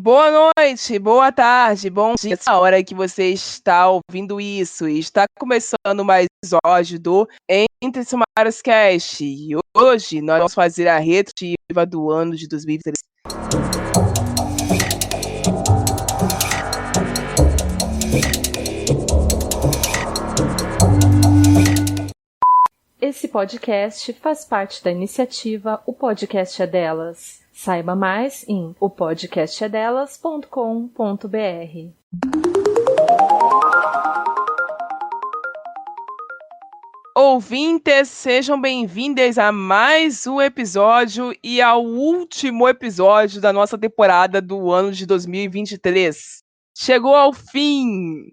Boa noite, boa tarde, bom dia. Essa hora que você está ouvindo isso, e está começando mais um episódio do Entre Sumários Cast. E hoje nós vamos fazer a retrospectiva do ano de 2023. Esse podcast faz parte da iniciativa O Podcast é Delas. Saiba mais em opodcastedelas.com.br. Ouvintes, sejam bem-vindos a mais um episódio e ao último episódio da nossa temporada do ano de 2023. Chegou ao fim!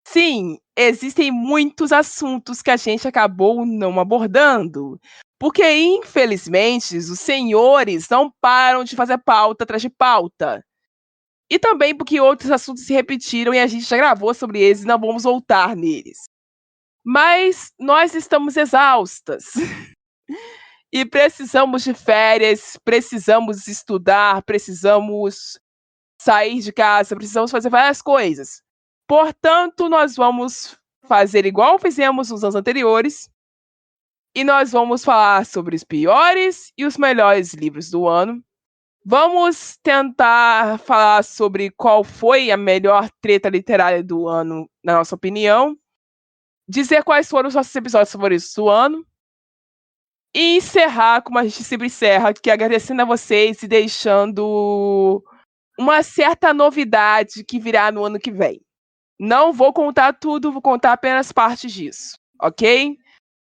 Sim, existem muitos assuntos que a gente acabou não abordando, porque infelizmente os senhores não param de fazer pauta atrás de pauta. E também porque outros assuntos se repetiram e a gente já gravou sobre eles e não vamos voltar neles. Mas nós estamos exaustas. E precisamos de férias, precisamos estudar, precisamos sair de casa, precisamos fazer várias coisas. Portanto, nós vamos fazer igual fizemos nos anos anteriores e nós vamos falar sobre os piores e os melhores livros do ano. Vamos tentar falar sobre qual foi a melhor treta literária do ano, na nossa opinião. Dizer quais foram os nossos episódios favoritos do ano. E encerrar, como a gente sempre encerra, que é agradecendo a vocês e deixando uma certa novidade que virá no ano que vem. Não vou contar tudo, vou contar apenas partes disso, ok?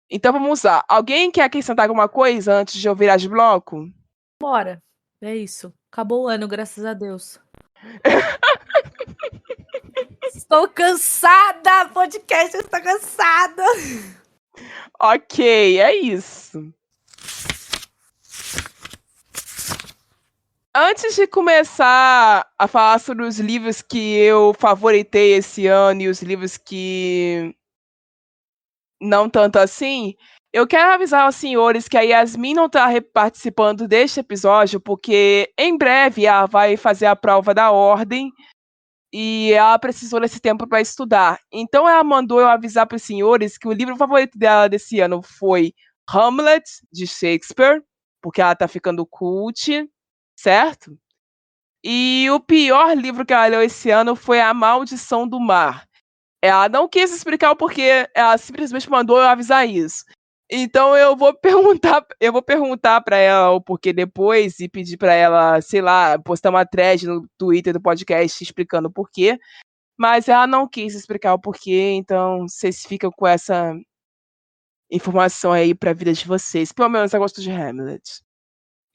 Então vamos lá. Alguém quer acrescentar alguma coisa antes de eu virar de bloco? Bora, é isso. Acabou o ano, graças a Deus. Estou cansada! Podcast está cansada! Ok, é isso. Antes de começar a falar sobre os livros que eu favoritei esse ano e os livros que não tanto assim, eu quero avisar aos senhores que a Yasmin não está participando deste episódio porque em breve ela vai fazer a prova da ordem e ela precisou desse tempo para estudar. Então ela mandou eu avisar para os senhores que o livro favorito dela desse ano foi Hamlet, de Shakespeare, porque ela está ficando cult, certo? E o pior livro que ela leu esse ano foi A Maldição do Mar. Ela não quis explicar o porquê, ela simplesmente mandou eu avisar isso. Então eu vou perguntar para ela o porquê depois e pedir para ela, sei lá, postar uma thread no Twitter do podcast explicando o porquê. Mas ela não quis explicar o porquê, então vocês ficam com essa informação aí para a vida de vocês. Pelo menos eu gosto de Hamlet.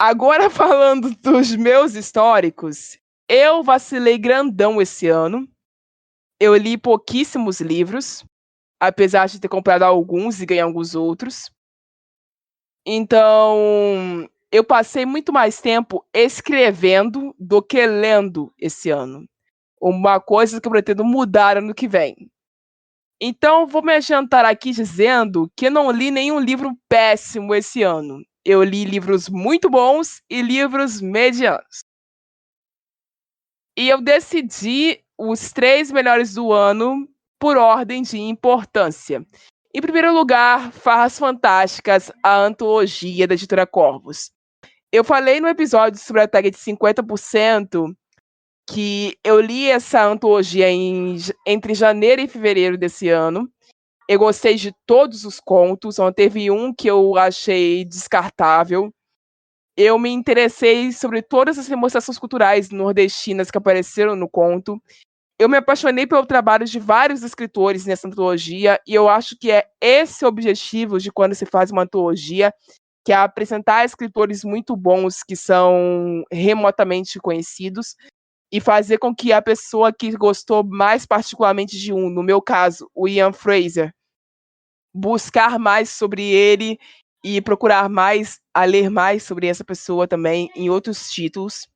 Agora falando dos meus históricos, eu vacilei grandão esse ano. Eu li pouquíssimos livros, apesar de ter comprado alguns e ganhar alguns outros. Então, eu passei muito mais tempo escrevendo do que lendo esse ano. Uma coisa que eu pretendo mudar ano que vem. Então, vou me adiantar aqui dizendo que eu não li nenhum livro péssimo esse ano. Eu li livros muito bons e livros medianos. E eu decidi os 3 melhores do ano por ordem de importância. Em primeiro lugar, Farras Fantásticas, a antologia da editora Corvus. Eu falei no episódio sobre a tag de 50% que eu li essa antologia entre janeiro e fevereiro desse ano. Eu gostei de todos os contos, só teve um que eu achei descartável. Eu me interessei sobre todas as demonstrações culturais nordestinas que apareceram no conto. Eu me apaixonei pelo trabalho de vários escritores nessa antologia e eu acho que é esse o objetivo de quando se faz uma antologia, que é apresentar escritores muito bons que são remotamente conhecidos e fazer com que a pessoa que gostou mais particularmente de um, no meu caso, o Ian Fraser, buscar mais sobre ele e procurar mais, a ler mais sobre essa pessoa também em outros títulos.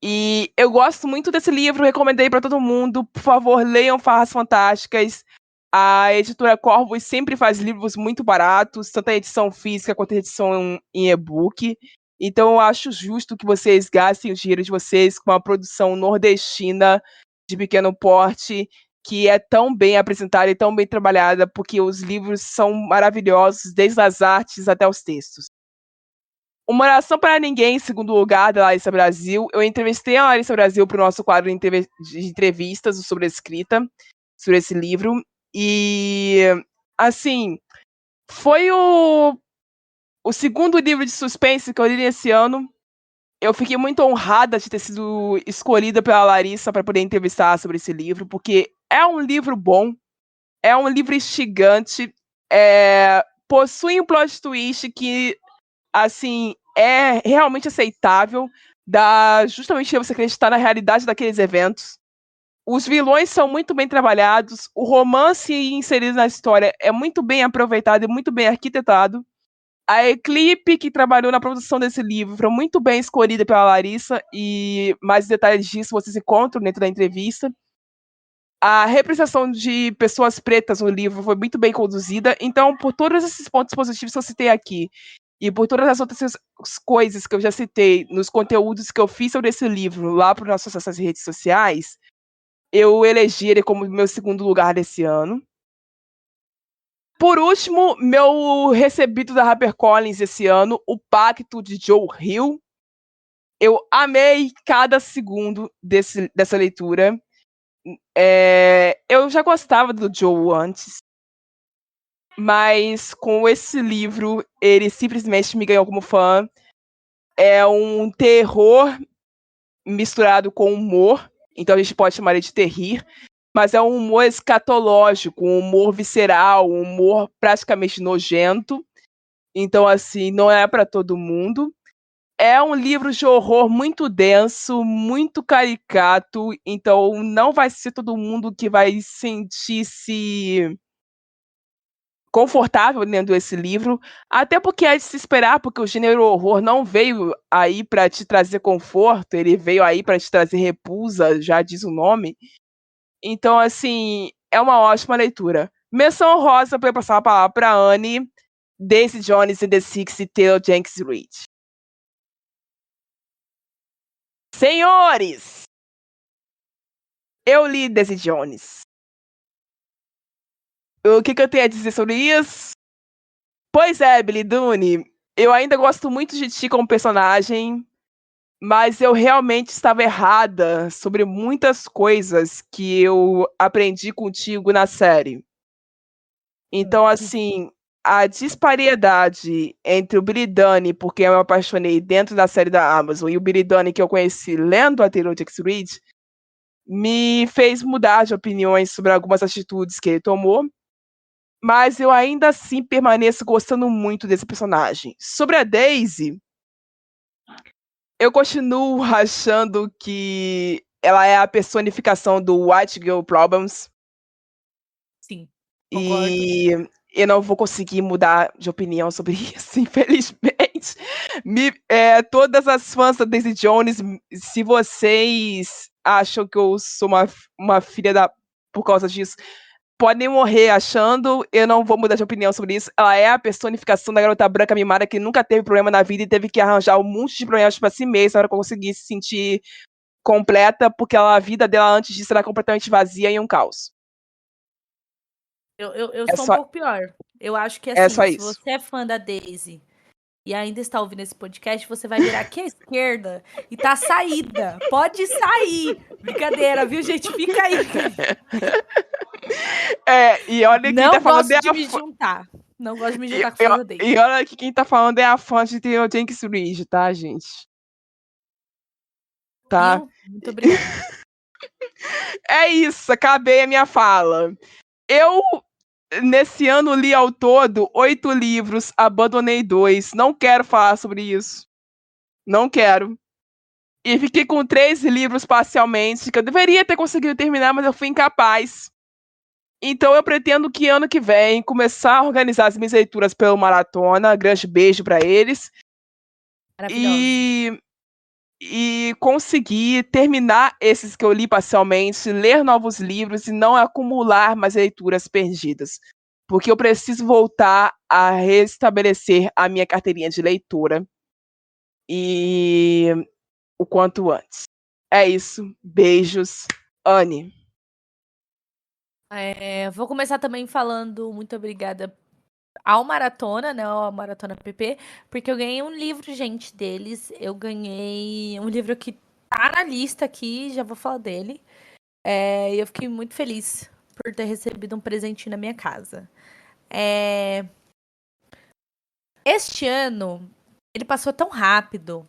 E eu gosto muito desse livro, recomendei para todo mundo. Por favor, leiam Farras Fantásticas. A editora Corvus sempre faz livros muito baratos, tanto a edição física quanto a edição em e-book. Então eu acho justo que vocês gastem o dinheiro de vocês com uma produção nordestina de pequeno porte, que é tão bem apresentada e tão bem trabalhada, porque os livros são maravilhosos, desde as artes até os textos. Uma Oração para Ninguém, em segundo lugar, da Larissa Brasil. Eu entrevistei a Larissa Brasil para o nosso quadro de entrevistas sobre a escrita, sobre esse livro. E, assim, foi o segundo livro de suspense que eu li esse ano. Eu fiquei muito honrada de ter sido escolhida pela Larissa para poder entrevistar sobre esse livro, porque é um livro bom, é um livro instigante, possui um plot twist que, assim, é realmente aceitável, dá justamente você acreditar na realidade daqueles eventos. Os vilões são muito bem trabalhados, o romance inserido na história é muito bem aproveitado e muito bem arquitetado. A equipe que trabalhou na produção desse livro foi muito bem escolhida pela Larissa, e mais detalhes disso vocês encontram dentro da entrevista. A representação de pessoas pretas no livro foi muito bem conduzida. Então, por todos esses pontos positivos que eu citei aqui, e por todas as outras coisas que eu já citei nos conteúdos que eu fiz sobre esse livro lá para as nossas redes sociais, eu elegi ele como meu segundo lugar desse ano. Por último, meu recebido da HarperCollins esse ano, O Pacto de Joe Hill. Eu amei cada segundo dessa leitura. Eu já gostava do Joe antes, mas com esse livro, ele simplesmente me ganhou como fã. É um terror misturado com humor, então a gente pode chamar ele de terrir, mas é um humor escatológico, um humor visceral, um humor praticamente nojento. Então, assim, não é para todo mundo. É um livro de horror muito denso, muito caricato, então não vai ser todo mundo que vai sentir-se confortável lendo esse livro, até porque é de se esperar, porque o gênero horror não veio aí para te trazer conforto, ele veio aí para te trazer repulsa, já diz o nome. Então, assim, é uma ótima leitura. Menção honrosa para eu passar a palavra para Anne, Daisy Jones and the Six e Taylor Jenkins Reid. Senhores, eu li Daisy Jones. O que eu tenho a dizer sobre isso? Pois é, Billy Dune, eu ainda gosto muito de ti como personagem, mas eu realmente estava errada sobre muitas coisas que eu aprendi contigo na série. Então, assim, a disparidade entre o Billy Dune, porque eu me apaixonei dentro da série da Amazon, e o Billy Dune que eu conheci lendo a Taylor Jenkins Reid, me fez mudar de opiniões sobre algumas atitudes que ele tomou, mas eu ainda assim permaneço gostando muito desse personagem. Sobre a Daisy, eu continuo achando que ela é a personificação do White Girl Problems. Sim, concordo. E eu não vou conseguir mudar de opinião sobre isso, infelizmente. Todas as fãs da Daisy Jones, se vocês acham que eu sou uma filha da por causa disso, podem morrer achando, eu não vou mudar de opinião sobre isso. Ela é a personificação da garota branca mimada que nunca teve problema na vida e teve que arranjar um monte de problemas para si mesma para conseguir se sentir completa, porque a vida dela antes disso era completamente vazia e um caos. Eu sou um pouco pior. Eu acho que, É só assim, se isso. você é fã da Daisy e ainda está ouvindo esse podcast, você vai virar aqui à esquerda e tá saída. Pode sair. Brincadeira, viu, gente? Fica aí. E olha quem Não tá falando gosto de me juntar. Não gosto de me juntar com fã da Daisy. E olha que quem tá falando é a fã de Taylor Jenkins Reid, tá, gente? Tá? Viu? Muito obrigada. É isso, acabei a minha fala. Eu, nesse ano, li ao todo 8 livros, abandonei 2. Não quero falar sobre isso. Não quero. E fiquei com 3 livros parcialmente, que eu deveria ter conseguido terminar, mas eu fui incapaz. Então eu pretendo que ano que vem começar a organizar as minhas leituras pelo Maratona. Grande beijo para eles. Maravilhoso. E conseguir terminar esses que eu li parcialmente, ler novos livros e não acumular mais leituras perdidas. Porque eu preciso voltar a restabelecer a minha carteirinha de leitura. e o quanto antes. É isso. Beijos, Anne. Vou começar também falando muito obrigada ao Maratona, né? Ao Maratona PP, porque eu ganhei um livro, gente, deles. Eu ganhei um livro que tá na lista aqui, já vou falar dele. E eu fiquei muito feliz por ter recebido um presentinho na minha casa. Este ano, ele passou tão rápido,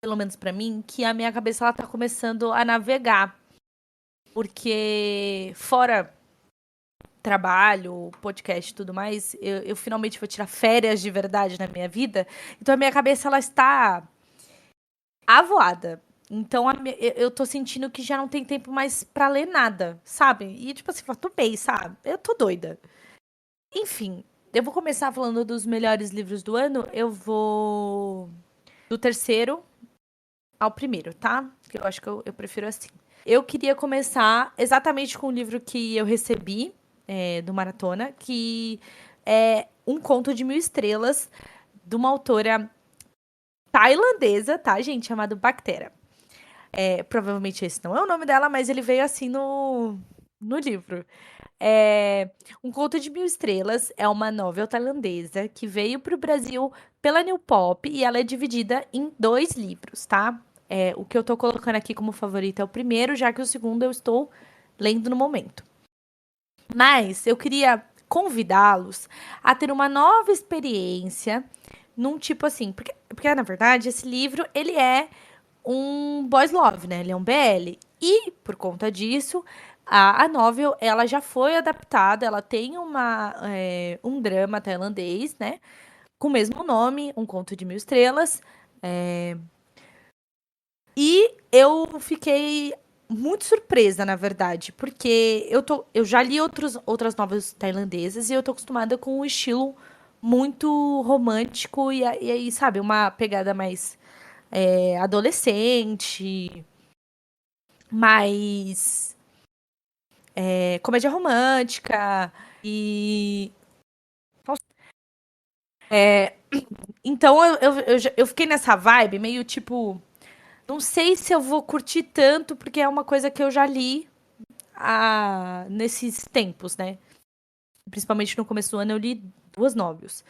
pelo menos pra mim, que a minha cabeça ela tá começando a navegar. Porque fora trabalho, podcast e tudo mais, eu finalmente vou tirar férias de verdade na minha vida. Então a minha cabeça ela está avoada. Então eu tô sentindo que já não tem tempo mais pra ler nada, sabe? E tipo assim, tô bem, sabe? Eu tô doida. Enfim, eu vou começar falando dos melhores livros do ano. Eu vou do terceiro ao primeiro, tá? Que eu acho que eu prefiro assim. Eu queria começar exatamente com o livro que eu recebi do Maratona, que é Um Conto de Mil Estrelas, de uma autora tailandesa, tá, gente? Chamada Bactera. Provavelmente esse não é o nome dela, mas ele veio assim no livro. Um Conto de Mil Estrelas é uma novel tailandesa que veio para o Brasil pela New Pop e ela é dividida em 2 livros, tá? O que eu tô colocando aqui como favorito é o primeiro, já que o segundo eu estou lendo no momento. Mas eu queria convidá-los a ter uma nova experiência num tipo assim, porque na verdade esse livro ele é um boys love, né? Ele é um BL. E por conta disso, a novel ela já foi adaptada, ela tem um drama tailandês, né? Com o mesmo nome, Um Conto de Mil Estrelas. E eu fiquei muito surpresa, na verdade, porque eu já li outras novelas tailandesas e eu tô acostumada com um estilo muito romântico e aí, sabe, uma pegada mais adolescente, mais comédia romântica e... Então eu fiquei nessa vibe meio tipo... Não sei se eu vou curtir tanto, porque é uma coisa que eu já li nesses tempos, né? Principalmente no começo do ano eu li 2 novelas.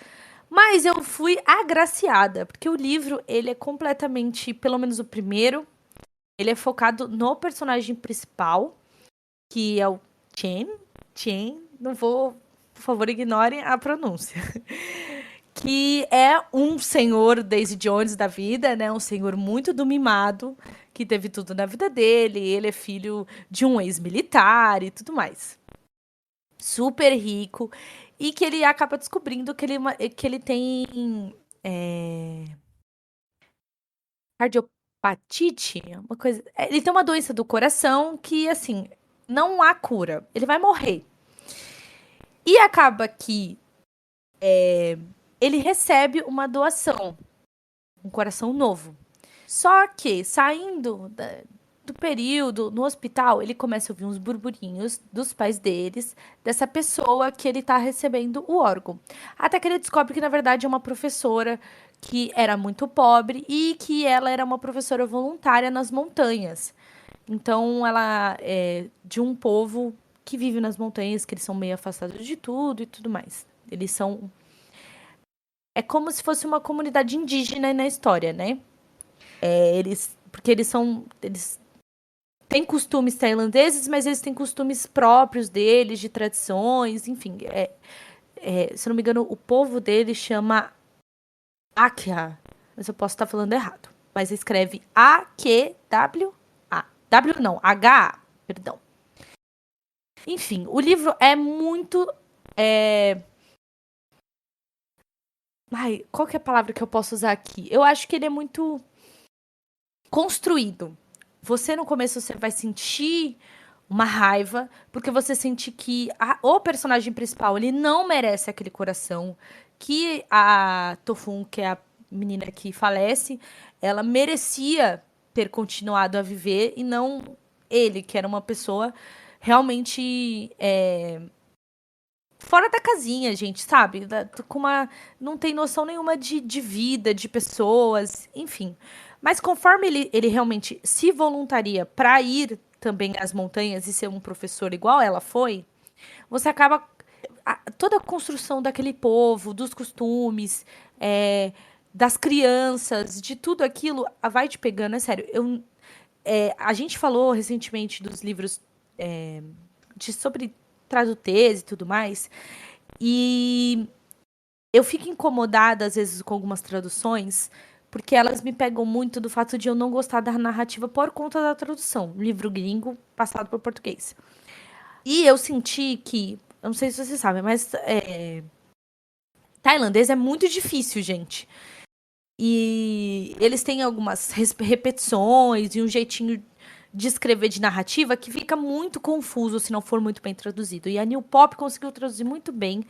Mas eu fui agraciada, porque o livro, ele é completamente, pelo menos o primeiro, ele é focado no personagem principal, que é o Chen, não vou, por favor, ignorem a pronúncia. Que é um senhor Daisy Jones da vida, né? Um senhor muito do mimado, que teve tudo na vida dele. Ele é filho de um ex-militar e tudo mais. Super rico. E que ele acaba descobrindo que ele tem cardiopatite, uma coisa. Ele tem uma doença do coração que, assim, não há cura. Ele vai morrer. E acaba que ele recebe uma doação, um coração novo. Só que, saindo do período no hospital, ele começa a ouvir uns burburinhos dos pais deles, dessa pessoa que ele tá recebendo o órgão. Até que ele descobre que, na verdade, é uma professora que era muito pobre e que ela era uma professora voluntária nas montanhas. Então, ela é de um povo que vive nas montanhas, que eles são meio afastados de tudo e tudo mais. Eles são... É como se fosse uma comunidade indígena na história, né? Porque eles têm costumes tailandeses, mas eles têm costumes próprios deles, de tradições, enfim. Se eu não me engano, o povo deles chama Akia, mas eu posso estar falando errado. Mas escreve A-Q-W-A. W não, H-A, perdão. Enfim, o livro é muito... qual que é a palavra que eu posso usar aqui? Eu acho que ele é muito construído. Você, no começo, você vai sentir uma raiva, porque você sente que o personagem principal, ele não merece aquele coração, que a Tofun, que é a menina que falece, ela merecia ter continuado a viver, e não ele, que era uma pessoa realmente fora da casinha, gente, sabe? Não tem noção nenhuma de vida, de pessoas, enfim. Mas conforme ele realmente se voluntaria para ir também às montanhas e ser um professor igual ela foi, você acaba toda a construção daquele povo, dos costumes, das crianças, de tudo aquilo, vai te pegando. É sério. A gente falou recentemente dos livros sobre tradutez e tudo mais, e eu fico incomodada às vezes com algumas traduções, porque elas me pegam muito do fato de eu não gostar da narrativa por conta da tradução. Livro gringo passado por português. E eu senti que, eu não sei se vocês sabem, mas tailandês é muito difícil, gente. E eles têm algumas repetições e um jeitinho de escrever de narrativa que fica muito confuso se não for muito bem traduzido. E a New Pop conseguiu traduzir muito bem.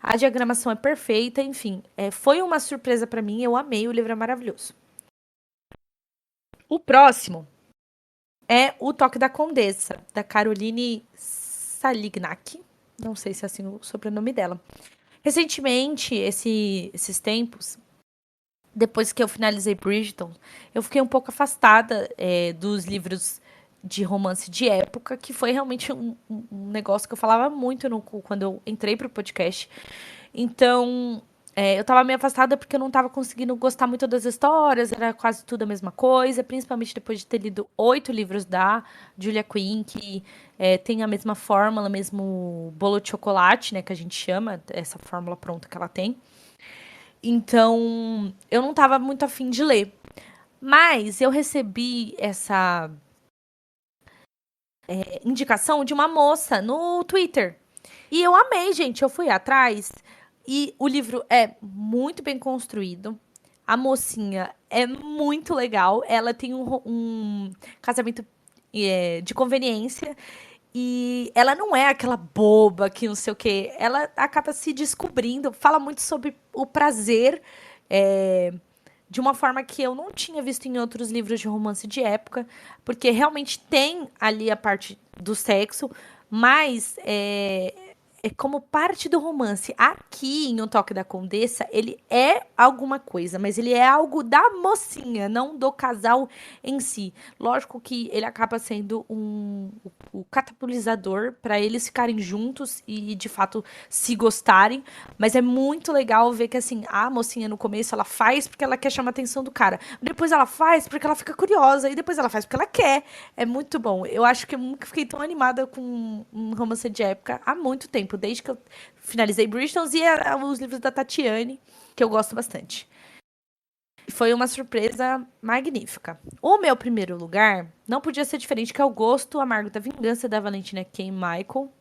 A diagramação é perfeita, enfim. Foi uma surpresa para mim, eu amei, o livro é maravilhoso. O próximo é O Toque da Condessa, da Caroline Salignac. Não sei se é assim o sobrenome dela. Recentemente, esses tempos, depois que eu finalizei Bridgerton, eu fiquei um pouco afastada dos livros de romance de época, que foi realmente um negócio que eu falava muito quando eu entrei pro podcast. Então, eu tava meio afastada porque eu não tava conseguindo gostar muito das histórias, era quase tudo a mesma coisa, principalmente depois de ter lido 8 livros da Julia Quinn, que tem a mesma fórmula, mesmo bolo de chocolate, né, que a gente chama, essa fórmula pronta que ela tem. Então, eu não tava muito afim de ler. Mas eu recebi essa indicação de uma moça no Twitter. E eu amei, gente. Eu fui atrás. E o livro é muito bem construído. A mocinha é muito legal. Ela tem um casamento de conveniência. E ela não é aquela boba que não sei o quê. Ela acaba se descobrindo. Fala muito sobre o prazer de uma forma que eu não tinha visto em outros livros de romance de época. Porque realmente tem ali a parte do sexo, mas como parte do romance. Aqui, em O Toque da Condessa, ele é alguma coisa, mas ele é algo da mocinha, não do casal em si. Lógico que ele acaba sendo o catapulizador para eles ficarem juntos e, de fato, se gostarem. Mas é muito legal ver que, assim, a mocinha no começo, ela faz porque ela quer chamar a atenção do cara. Depois ela faz porque ela fica curiosa. E depois ela faz porque ela quer. É muito bom. Eu acho que eu nunca fiquei tão animada com um romance de época há muito tempo. Desde que eu finalizei Bridgerton e os livros da Tatiane, que eu gosto bastante. Foi uma surpresa magnífica. O meu primeiro lugar não podia ser diferente, que é O Gosto Amargo da Vingança, da Valentina K. Michael.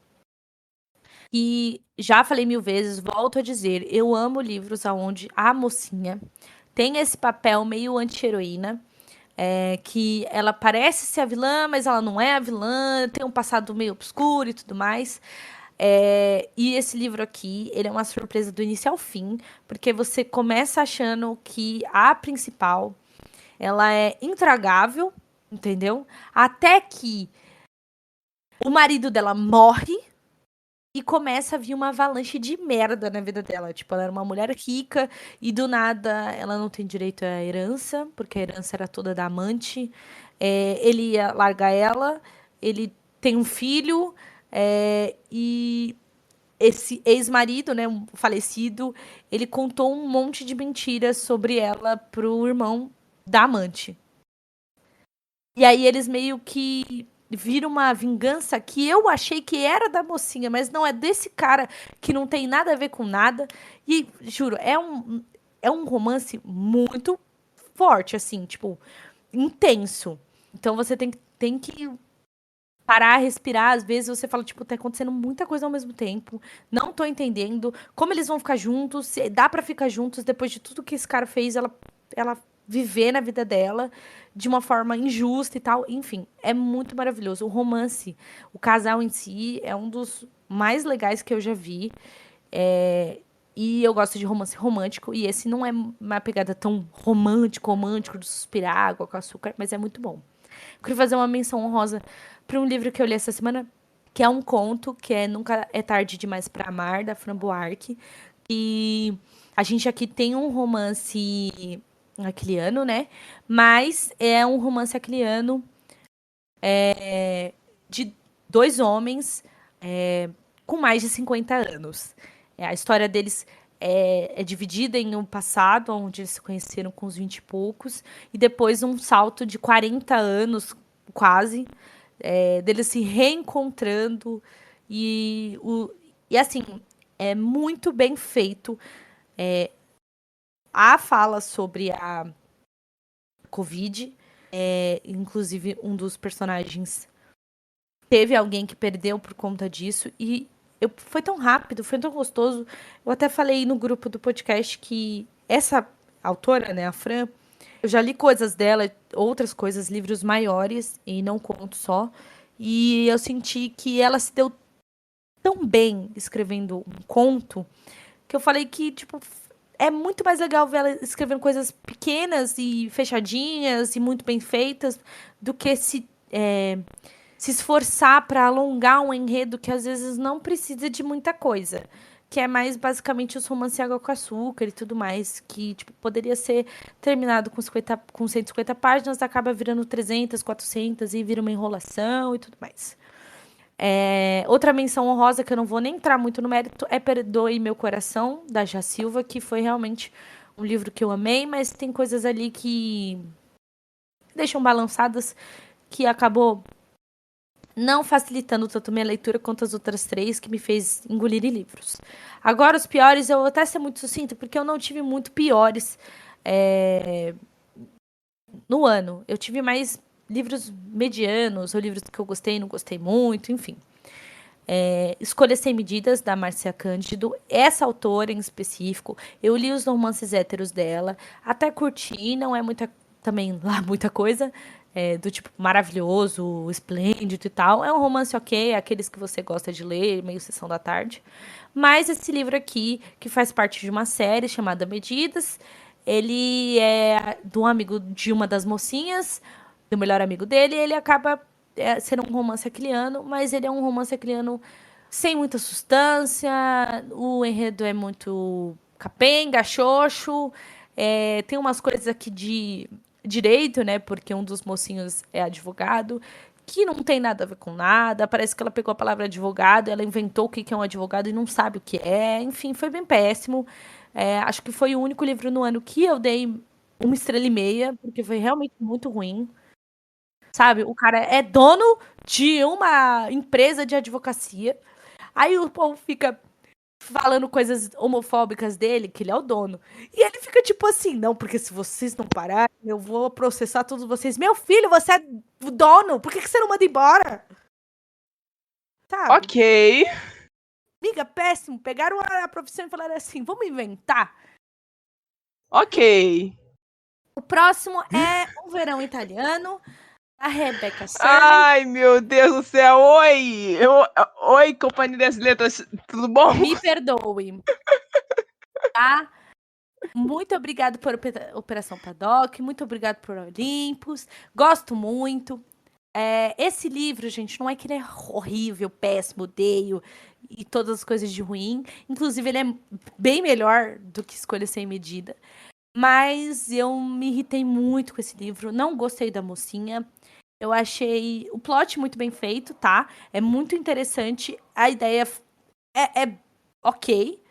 E já falei 1000 vezes, volto a dizer, eu amo livros onde a mocinha tem esse papel meio anti-heroína, que ela parece ser a vilã, mas ela não é a vilã, tem um passado meio obscuro e tudo mais. E esse livro aqui, ele é uma surpresa do início ao fim, porque você começa achando que a principal, ela é intragável, entendeu? Até que o marido dela morre e começa a vir uma avalanche de merda na vida dela. Tipo, ela era uma mulher rica e do nada ela não tem direito à herança, porque a herança era toda da amante. Ele ia largar ela, ele tem um filho... e esse ex-marido, né, um falecido, ele contou um monte de mentiras sobre ela pro irmão da amante. E aí eles meio que viram uma vingança que eu achei que era da mocinha, mas não, é desse cara que não tem nada a ver com nada. E, juro, é um romance muito forte, assim, tipo, intenso. Então você tem que parar, respirar, às vezes você fala, tipo, tá acontecendo muita coisa ao mesmo tempo, não tô entendendo como eles vão ficar juntos, se dá pra ficar juntos depois de tudo que esse cara fez, ela viver na vida dela de uma forma injusta e tal, enfim, é muito maravilhoso. O romance, o casal em si, é um dos mais legais que eu já vi, e eu gosto de romance romântico, e esse não é uma pegada tão romântico, de suspirar, água com açúcar, mas é muito bom. Eu queria fazer uma menção honrosa para um livro que eu li essa semana, que é um conto que é Nunca é Tarde Demais para Amar, da Fran Buarque. E a gente aqui tem um romance aquiliano, né? Mas é um romance aquiliano de dois homens com mais de 50 anos. A história deles é dividida em um passado, onde eles se conheceram com os 20 e poucos, e depois um salto de 40 anos, quase, deles se reencontrando. E assim, é muito bem feito. A fala sobre a Covid, inclusive um dos personagens teve alguém que perdeu por conta disso, e foi tão rápido, foi tão gostoso. Eu até falei no grupo do podcast que essa autora, né, a Fran, eu já li coisas dela, outras coisas, livros maiores, e não conto só, e eu senti que ela se deu tão bem escrevendo um conto, que eu falei que, tipo, é muito mais legal ver ela escrevendo coisas pequenas e fechadinhas e muito bem feitas do que se esforçar para alongar um enredo que às vezes não precisa de muita coisa. Que é mais basicamente os romances Água com Açúcar e tudo mais, que tipo, poderia ser terminado com 150 páginas, acaba virando 300, 400 e vira uma enrolação e tudo mais. Outra menção honrosa, que eu não vou nem entrar muito no mérito, é Perdoe Meu Coração, da Já Silva, que foi realmente um livro que eu amei, mas tem coisas ali que deixam balançadas, que acabou não facilitando tanto minha leitura quanto as outras três, que me fez engolir livros. Agora, os piores, eu vou até ser muito sucinta, porque eu não tive muito piores no ano. Eu tive mais livros medianos, ou livros que eu gostei e não gostei muito, enfim. Escolha Sem Medidas, da Márcia Cândido. Essa autora em específico, eu li os romances héteros dela, até curti, não é muita coisa, do tipo maravilhoso, esplêndido e tal. É um romance ok, aqueles que você gosta de ler, meio sessão da tarde. Mas esse livro aqui, que faz parte de uma série chamada Medidas, ele é do amigo de uma das mocinhas, do melhor amigo dele, e ele acaba sendo um romance aquiliano, mas ele é um romance aquiliano sem muita substância, o enredo é muito capenga, xoxo, tem umas coisas aqui de direito, né, porque um dos mocinhos é advogado, que não tem nada a ver com nada, parece que ela pegou a palavra advogado, ela inventou o que é um advogado e não sabe o que é, enfim, foi bem péssimo. Acho que foi o único livro no ano que eu dei 1,5 estrelas, porque foi realmente muito ruim. Sabe, o cara é dono de uma empresa de advocacia, aí o povo fica falando coisas homofóbicas dele, que ele é o dono. E ele fica tipo assim, não, porque se vocês não pararem, eu vou processar todos vocês. Meu filho, você é o dono, por que você não manda embora? Sabe? Ok. Amiga, péssimo. Pegaram a profissão e falaram assim, vamos inventar. Ok. O próximo é Um Verão Italiano, a Rebecca Serling. Ai, meu Deus do céu. Oi. Oi, Companhia das Letras. Tudo bom? Me perdoe. Tá? Muito obrigado por Operação Paddock, muito obrigado por Olympus, gosto muito. Esse livro, gente, não é que ele é horrível, péssimo, odeio e todas as coisas de ruim. Inclusive, ele é bem melhor do que Escolha Sem Medida. Mas eu me irritei muito com esse livro, não gostei da mocinha. Eu achei o plot muito bem feito, tá? É muito interessante, a ideia é ok,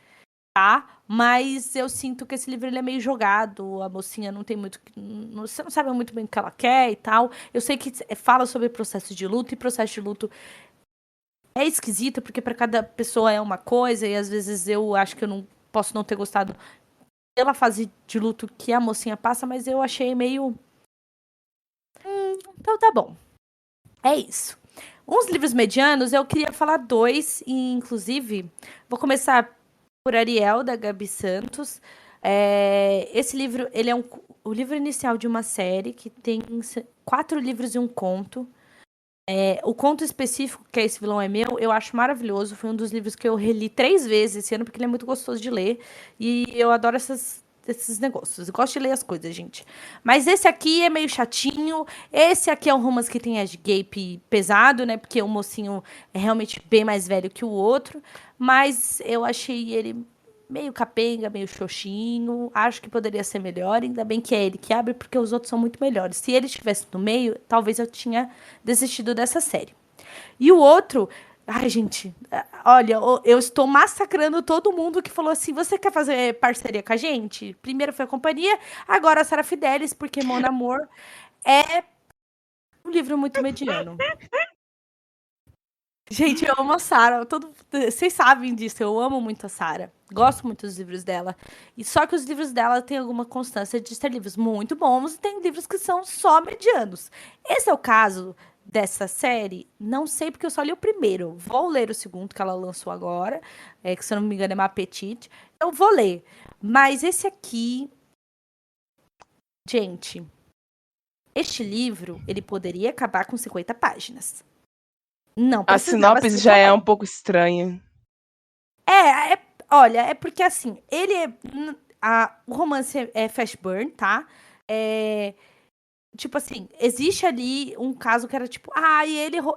tá? Mas eu sinto que esse livro ele é meio jogado, a mocinha não tem muito... Você não sabe muito bem o que ela quer e tal. Eu sei que fala sobre processo de luto, e processo de luto é esquisito, porque para cada pessoa é uma coisa, e às vezes eu acho que eu não posso não ter gostado pela fase de luto que a mocinha passa, mas eu achei meio... então tá bom. É isso. Uns livros medianos, eu queria falar dois, e inclusive, vou começar por Ariel, da Gabi Santos. Esse livro, ele é o livro inicial de uma série que tem 4 livros e um conto. O conto específico, que é Esse Vilão é Meu, eu acho maravilhoso. Foi um dos livros que eu reli 3 vezes esse ano, porque ele é muito gostoso de ler. E eu adoro desses negócios. Eu gosto de ler as coisas, gente. Mas esse aqui é meio chatinho. Esse aqui é um romance que tem edge pesado, né? Porque o mocinho é realmente bem mais velho que o outro. Mas eu achei ele meio capenga, meio xoxinho. Acho que poderia ser melhor. Ainda bem que é ele que abre, porque os outros são muito melhores. Se ele estivesse no meio, talvez eu tinha desistido dessa série. E o outro... Ai, gente, olha, eu estou massacrando todo mundo que falou assim, você quer fazer parceria com a gente? Primeiro foi a companhia, agora a Sarah Fidelis, porque Mon Amour é um livro muito mediano. Gente, eu amo a Sarah, vocês sabem disso, eu amo muito a Sarah. Gosto muito dos livros dela. E só que os livros dela têm alguma constância de ser livros muito bons e tem livros que são só medianos. Esse é o caso dessa série, não sei porque eu só li o primeiro. Vou ler o segundo que ela lançou agora, que se eu não me engano é Ma Petite. Eu vou ler. Mas esse aqui, gente, este livro, ele poderia acabar com 50 páginas. Não, A precisava sinopse ser já é também. um pouco estranha. Olha, é porque assim, o romance é fast burn, tá? Tipo assim, existe ali um caso que era tipo,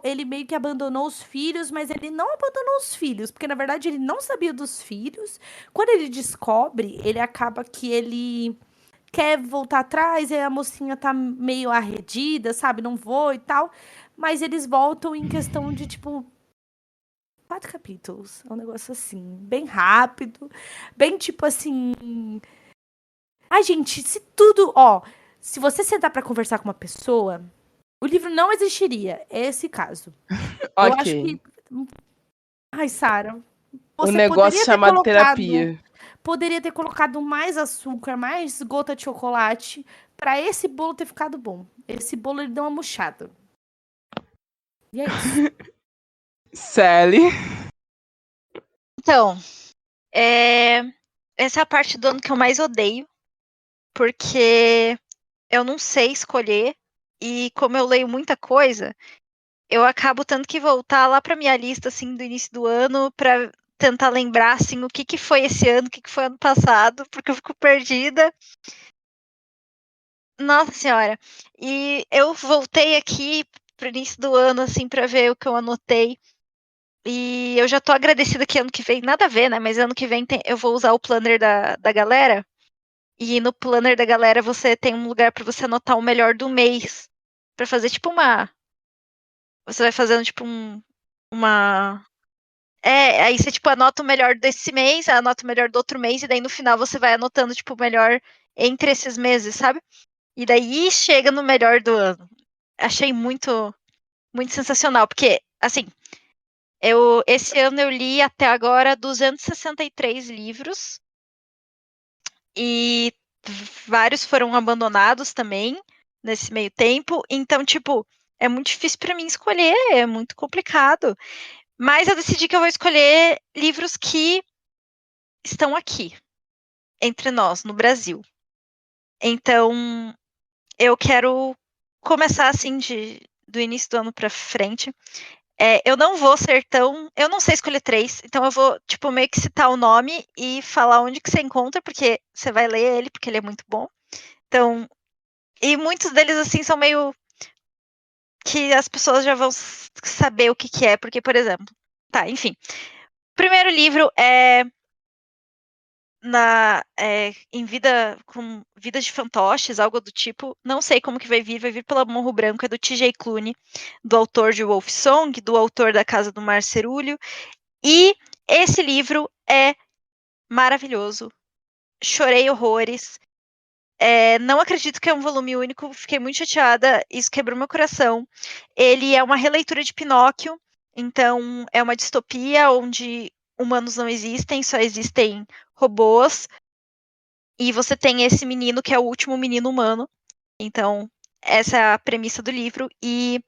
ele meio que abandonou os filhos, mas ele não abandonou os filhos, porque na verdade ele não sabia dos filhos. Quando ele descobre, ele acaba que ele quer voltar atrás, e a mocinha tá meio arredida, sabe? Não vou e tal. Mas eles voltam em questão de, tipo, 4 capítulos. É um negócio assim, bem rápido. Bem tipo assim. Ai, gente, se você sentar pra conversar com uma pessoa, o livro não existiria. É esse caso. Eu acho Ok. que. Ai, Sarah, Um você negócio chamado terapia. poderia ter colocado mais açúcar, mais gota de chocolate pra esse bolo ter ficado bom. Esse bolo ele deu uma murchada. E é isso. Sally. Então, essa é a parte do ano que eu mais odeio, porque eu não sei escolher, e como eu leio muita coisa, eu acabo tendo que voltar lá pra minha lista, assim, do início do ano, pra tentar lembrar, assim, o que foi esse ano, o que foi ano passado, porque eu fico perdida. Nossa Senhora. E eu voltei aqui pro início do ano, assim, pra ver o que eu anotei. E eu já tô agradecida que ano que vem, nada a ver, né? Mas ano que vem eu vou usar o planner da galera. E no planner da galera você tem um lugar pra você anotar o melhor do mês. Pra fazer tipo uma. Você vai fazendo tipo uma. Aí você tipo anota o melhor desse mês, anota o melhor do outro mês, e daí no final você vai anotando tipo o melhor entre esses meses, sabe? E daí chega no melhor do ano. Achei muito, muito sensacional, porque, assim, esse ano eu li até agora 263 livros, e vários foram abandonados também, nesse meio tempo, então, tipo, é muito difícil para mim escolher, é muito complicado. Mas eu decidi que eu vou escolher livros que estão aqui, entre nós, no Brasil. Então, eu quero começar assim do início do ano para frente. Eu não vou ser tão. Eu não sei escolher 3, então eu vou, tipo, meio que citar o nome e falar onde que você encontra, porque você vai ler ele, porque ele é muito bom. Então. E muitos deles, assim, são meio. Que as pessoas já vão saber o que é, porque, por exemplo. Tá, enfim. O primeiro livro é em com Vidas de Fantoches, algo do tipo. Não sei como que vai vir pela Morro Branco, é do T.J. Clooney, do autor de Wolf Song, do autor da Casa do Mar Cerúleo. E esse livro é maravilhoso. Chorei horrores. Não acredito que é um volume único, fiquei muito chateada, isso quebrou meu coração. Ele é uma releitura de Pinóquio, então é uma distopia onde humanos não existem, só existem robôs. E você tem esse menino que é o último menino humano. Então, essa é a premissa do livro. E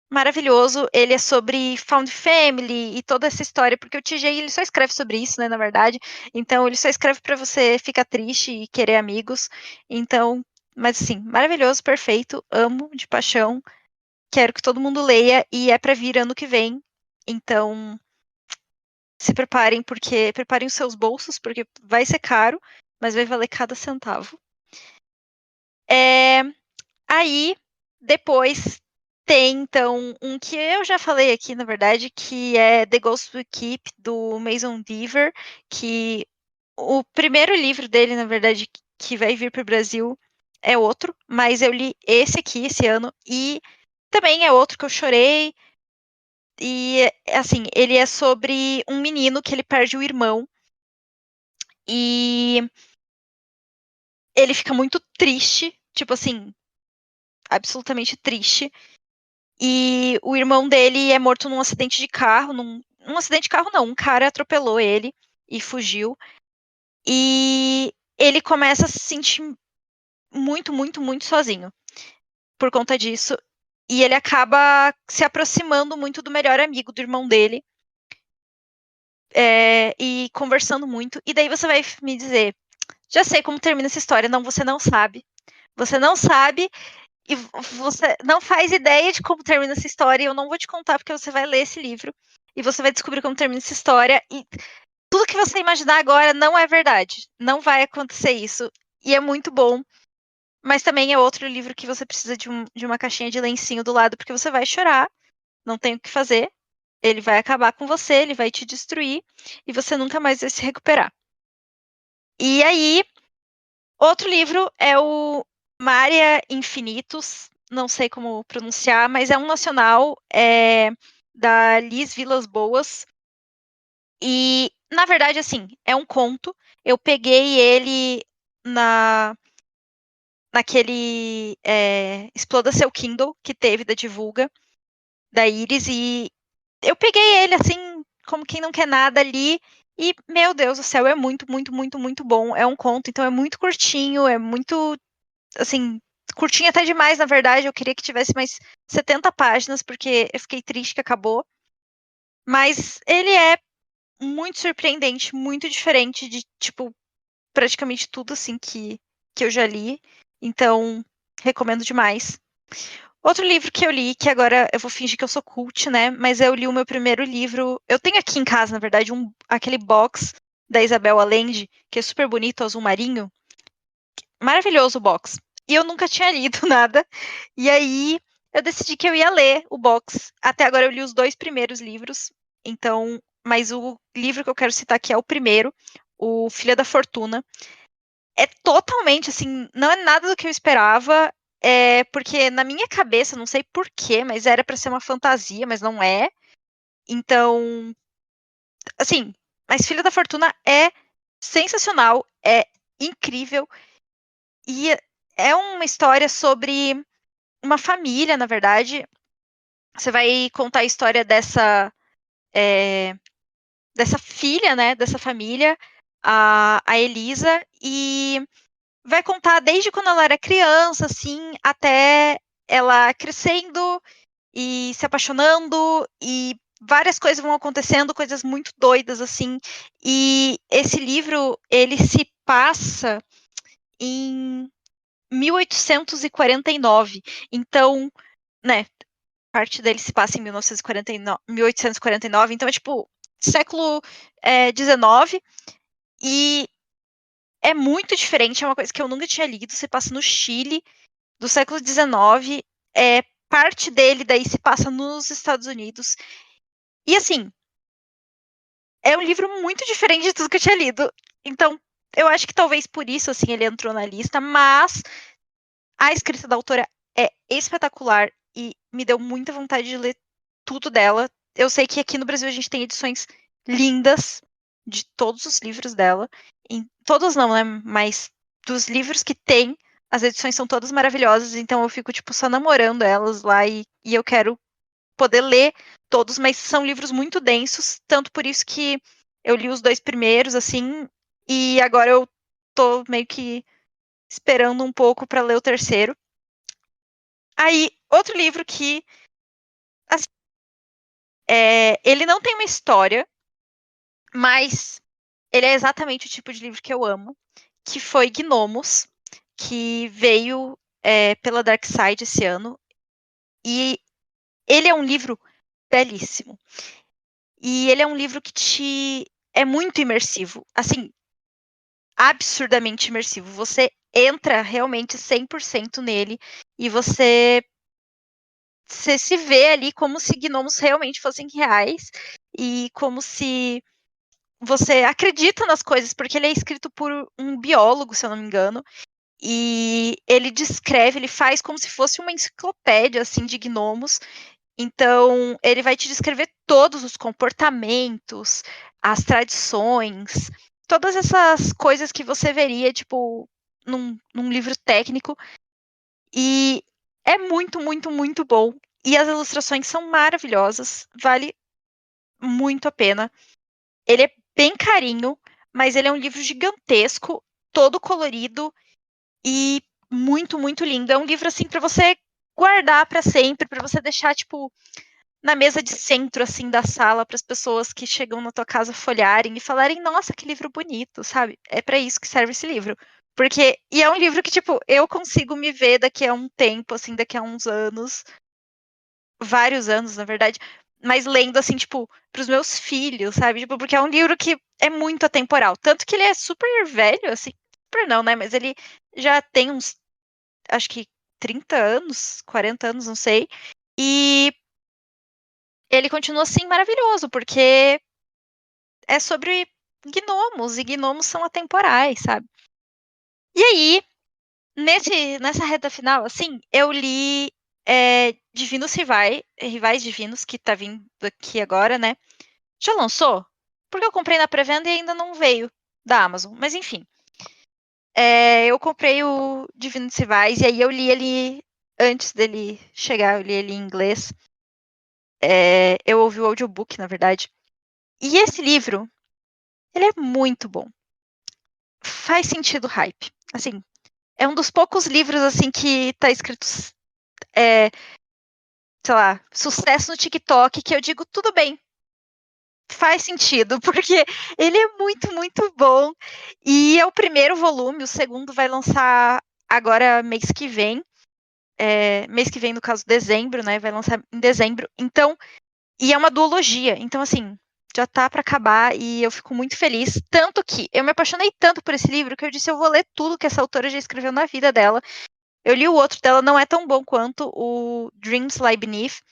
maravilhoso. Ele é sobre Found Family e toda essa história, porque o TJ ele só escreve sobre isso, né, na verdade. Então, ele só escreve para você ficar triste e querer amigos. Então, mas assim, maravilhoso, perfeito. Amo de paixão. Quero que todo mundo leia e é para vir ano que vem. Então, se preparem, porque preparem os seus bolsos, porque vai ser caro. mas vai valer cada centavo. Aí, depois tem, então, um que eu já falei aqui, na verdade, que é The Ghost We Keep, do Mason Deaver, que o primeiro livro dele, na verdade, que vai vir para o Brasil é outro, mas eu li esse aqui esse ano, e também é outro que eu chorei, e, assim, ele é sobre um menino que ele perde o irmão, e ele fica muito triste, tipo assim, absolutamente triste. E o irmão dele é morto num acidente de carro. Um acidente de carro, não. Um cara atropelou ele e fugiu. E ele começa a se sentir muito, muito, muito sozinho por conta disso. E ele acaba se aproximando muito do melhor amigo do irmão dele. E conversando muito. E daí você vai me dizer: já sei como termina essa história. Não, você não sabe. Você não sabe. E você não faz ideia de como termina essa história, e eu não vou te contar, porque você vai ler esse livro, e você vai descobrir como termina essa história, e tudo que você imaginar agora não é verdade. Não vai acontecer isso. E é muito bom. Mas também é outro livro que você precisa de uma caixinha de lencinho do lado, porque você vai chorar, não tem o que fazer, ele vai acabar com você, ele vai te destruir, e você nunca mais vai se recuperar. E aí, outro livro é o Maria Infinitus, não sei como pronunciar, mas é um nacional, da Liz Vilas Boas. E, na verdade, assim, é um conto. Eu peguei ele naquele Exploda Seu Kindle que teve da Divulga, da Iris, e eu peguei ele, assim, como quem não quer nada ali. E, meu Deus do céu, é muito, muito, muito, muito bom. É um conto, então é muito curtinho, é muito, assim, curtinho até demais, na verdade. Eu queria que tivesse mais 70 páginas, porque eu fiquei triste que acabou. Mas ele é muito surpreendente, muito diferente de, tipo, praticamente tudo, assim, que eu já li. Então, recomendo demais. Outro livro que eu li, que agora eu vou fingir que eu sou cult, né? Mas eu li o meu primeiro livro. Eu tenho aqui em casa, na verdade, aquele box da Isabel Allende, que é super bonito, azul marinho. Maravilhoso o box. E eu nunca tinha lido nada. E aí eu decidi que eu ia ler o box. Até agora eu li os 2 primeiros livros. Então, mas o livro que eu quero citar aqui é o primeiro, o Filha da Fortuna. É totalmente, assim, não é nada do que eu esperava. Porque na minha cabeça, não sei porquê, mas era para ser uma fantasia, mas não é. Então, assim, mas Filha da Fortuna é sensacional, é incrível. E é uma história sobre uma família, na verdade. Você vai contar a história dessa filha, né, dessa família, a Elisa, e vai contar desde quando ela era criança, assim, até ela crescendo e se apaixonando, e várias coisas vão acontecendo, coisas muito doidas, assim. E esse livro, ele se passa em 1849. Então, né, parte dele se passa em 1849, então é tipo século XIX, e é muito diferente, é uma coisa que eu nunca tinha lido, se passa no Chile, do século XIX, parte dele daí se passa nos Estados Unidos, e assim, é um livro muito diferente de tudo que eu tinha lido, então eu acho que talvez por isso, assim, ele entrou na lista, mas a escrita da autora é espetacular e me deu muita vontade de ler tudo dela. Eu sei que aqui no Brasil a gente tem edições lindas de todos os livros dela. Todos não, né? Mas dos livros que tem, as edições são todas maravilhosas. Então eu fico, tipo, só namorando elas lá e eu quero poder ler todos, mas são livros muito densos. Tanto por isso que eu li os 2 primeiros, assim, e agora eu tô meio que esperando um pouco para ler o terceiro. Aí, outro livro que assim, ele não tem uma história, mas ele é exatamente o tipo de livro que eu amo, que foi Gnomos, que veio pela Dark Side esse ano, e ele é um livro belíssimo. E ele é um livro que é muito imersivo. Assim, absurdamente imersivo. Você entra realmente 100% nele e você se vê ali como se gnomos realmente fossem reais e como se você acredita nas coisas, porque ele é escrito por um biólogo, se eu não me engano, e ele descreve, ele faz como se fosse uma enciclopédia, assim, de gnomos. Então, ele vai te descrever todos os comportamentos, as tradições, todas essas coisas que você veria, tipo, num livro técnico. E é muito, muito, muito bom. E as ilustrações são maravilhosas, vale muito a pena. Ele é bem carinho, mas ele é um livro gigantesco, todo colorido e muito, muito lindo. É um livro assim para você guardar para sempre, para você deixar tipo na mesa de centro assim da sala para as pessoas que chegam na tua casa folharem e falarem: "Nossa, que livro bonito", sabe? É para isso que serve esse livro. Porque e é um livro que tipo eu consigo me ver daqui a um tempo, assim, daqui a uns anos, vários anos, na verdade, mas lendo assim, tipo, pros meus filhos, sabe? Tipo, porque é um livro que é muito atemporal. Tanto que ele é super velho, assim, super não, né? Mas ele já tem uns, acho que 30 anos, 40 anos, não sei. E ele continua assim maravilhoso, porque é sobre gnomos, e gnomos são atemporais, sabe? E aí, nessa reta final, assim, eu li Divinos Rivais Divinos, que tá vindo aqui agora, né? Já lançou? Porque eu comprei na pré-venda e ainda não veio da Amazon. Mas enfim. Eu comprei o Divinos Rivais e aí eu li ele antes dele chegar, eu li ele em inglês. Eu ouvi o audiobook, na verdade. E esse livro, ele é muito bom. Faz sentido o hype. Assim, é um dos poucos livros assim que tá escrito, sei lá, sucesso no TikTok, que eu digo, tudo bem, faz sentido, porque ele é muito, muito bom. E é o primeiro volume, o segundo vai lançar agora mês que vem. Mês que vem, no caso, dezembro, né? Vai lançar em dezembro. Então, e é uma duologia. Então, assim, já tá para acabar e eu fico muito feliz. Tanto que eu me apaixonei tanto por esse livro que eu disse, eu vou ler tudo que essa autora já escreveu na vida dela. Eu li o outro dela, não é tão bom quanto o Dreams Lie Beneath.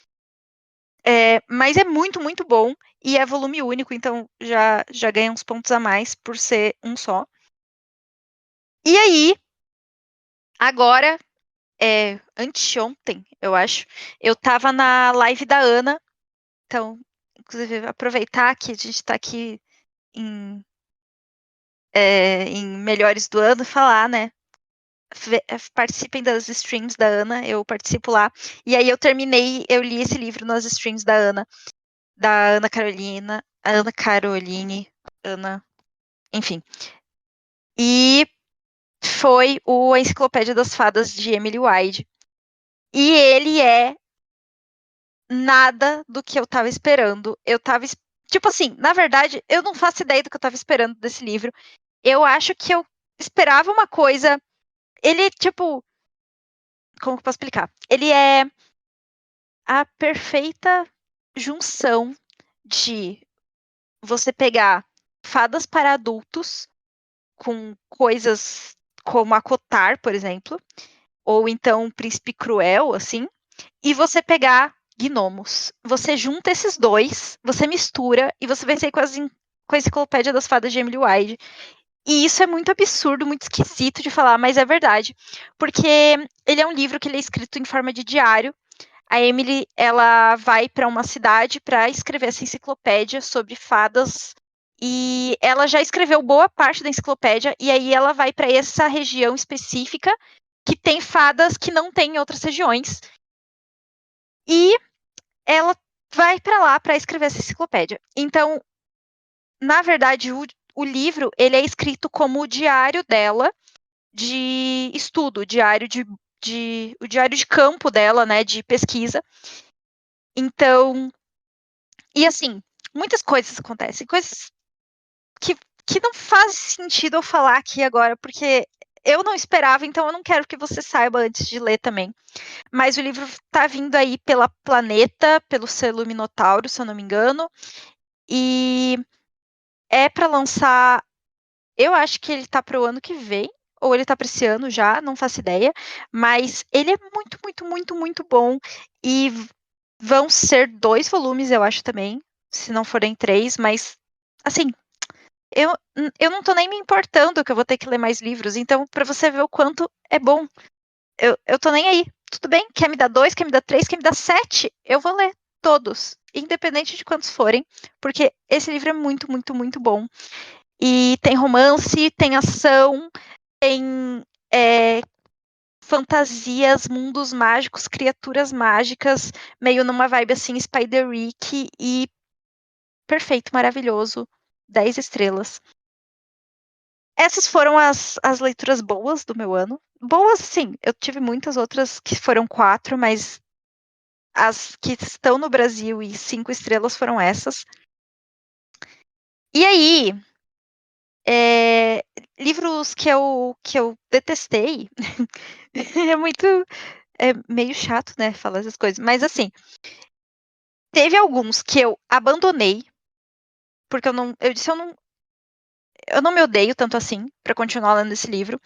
Mas é muito, muito bom. E é volume único, então já ganha uns pontos a mais por ser um só. E aí, agora, anteontem, eu acho, eu tava na live da Ana. Então, inclusive, aproveitar que a gente tá aqui em Melhores do Ano, falar, né? Participem das streams da Ana, eu participo lá. E aí eu li esse livro nas streams da Ana Caroline, enfim. E foi A Enciclopédia das Fadas de Emily Wide. E ele é nada do que eu tava esperando. Eu tava, tipo assim, na verdade, eu não faço ideia do que eu tava esperando desse livro. Eu acho que eu esperava uma coisa. Ele, tipo, como que eu posso explicar? Ele é a perfeita junção de você pegar fadas para adultos com coisas como a Cotar, por exemplo, ou então Príncipe Cruel, assim, e você pegar gnomos. Você junta esses dois, você mistura e você vai sair com a Enciclopédia das Fadas de Emily Wide. E isso é muito absurdo, muito esquisito de falar, mas é verdade. Porque ele é um livro que ele é escrito em forma de diário. A Emily, ela vai para uma cidade para escrever essa enciclopédia sobre fadas. E ela já escreveu boa parte da enciclopédia. E aí ela vai para essa região específica que tem fadas que não tem em outras regiões. E ela vai para lá para escrever essa enciclopédia. Então, na verdade, o livro ele é escrito como o diário dela de estudo, o diário de campo dela, né, de pesquisa. Então, e assim, muitas coisas acontecem, coisas que não faz sentido eu falar aqui agora, porque eu não esperava, então eu não quero que você saiba antes de ler também. Mas o livro tá vindo aí pela Planeta, pelo selo Minotauro, se eu não me engano, e é para lançar Eu acho que ele tá pro ano que vem, ou ele tá pra esse ano já, não faço ideia. Mas ele é muito, muito, muito, muito bom. E vão ser 2 volumes, eu acho também. Se não forem 3, mas assim, eu não tô nem me importando que eu vou ter que ler mais livros. Então, pra você ver o quanto é bom, eu tô nem aí. Tudo bem, quer me dar 2, quer me dar 3, quer me dar 7, eu vou ler todos, independente de quantos forem, porque esse livro é muito, muito, muito bom. E tem romance, tem ação, tem fantasias, mundos mágicos, criaturas mágicas, meio numa vibe assim, Spider-Rick, e perfeito, maravilhoso, 10 estrelas. Essas foram as leituras boas do meu ano. Boas, sim, eu tive muitas outras que foram 4, mas as que estão no Brasil e 5 estrelas foram essas. E aí, livros que eu detestei, é meio chato, né, falar essas coisas, mas assim, teve alguns que eu abandonei, porque eu disse, eu não me odeio tanto assim pra continuar lendo esse livro,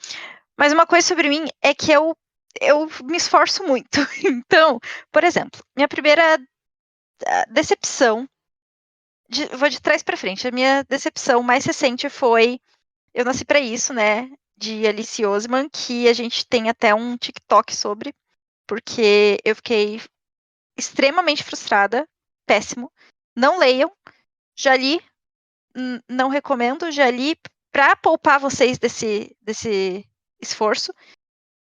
mas uma coisa sobre mim é que eu me esforço muito. Então, por exemplo, minha primeira decepção, vou de trás pra frente, a minha decepção mais recente foi Eu Nasci Pra Isso, né, de Alice Oseman, que a gente tem até um TikTok sobre, porque eu fiquei extremamente frustrada, péssimo. Não leiam, já li, não recomendo, já li pra poupar vocês desse esforço.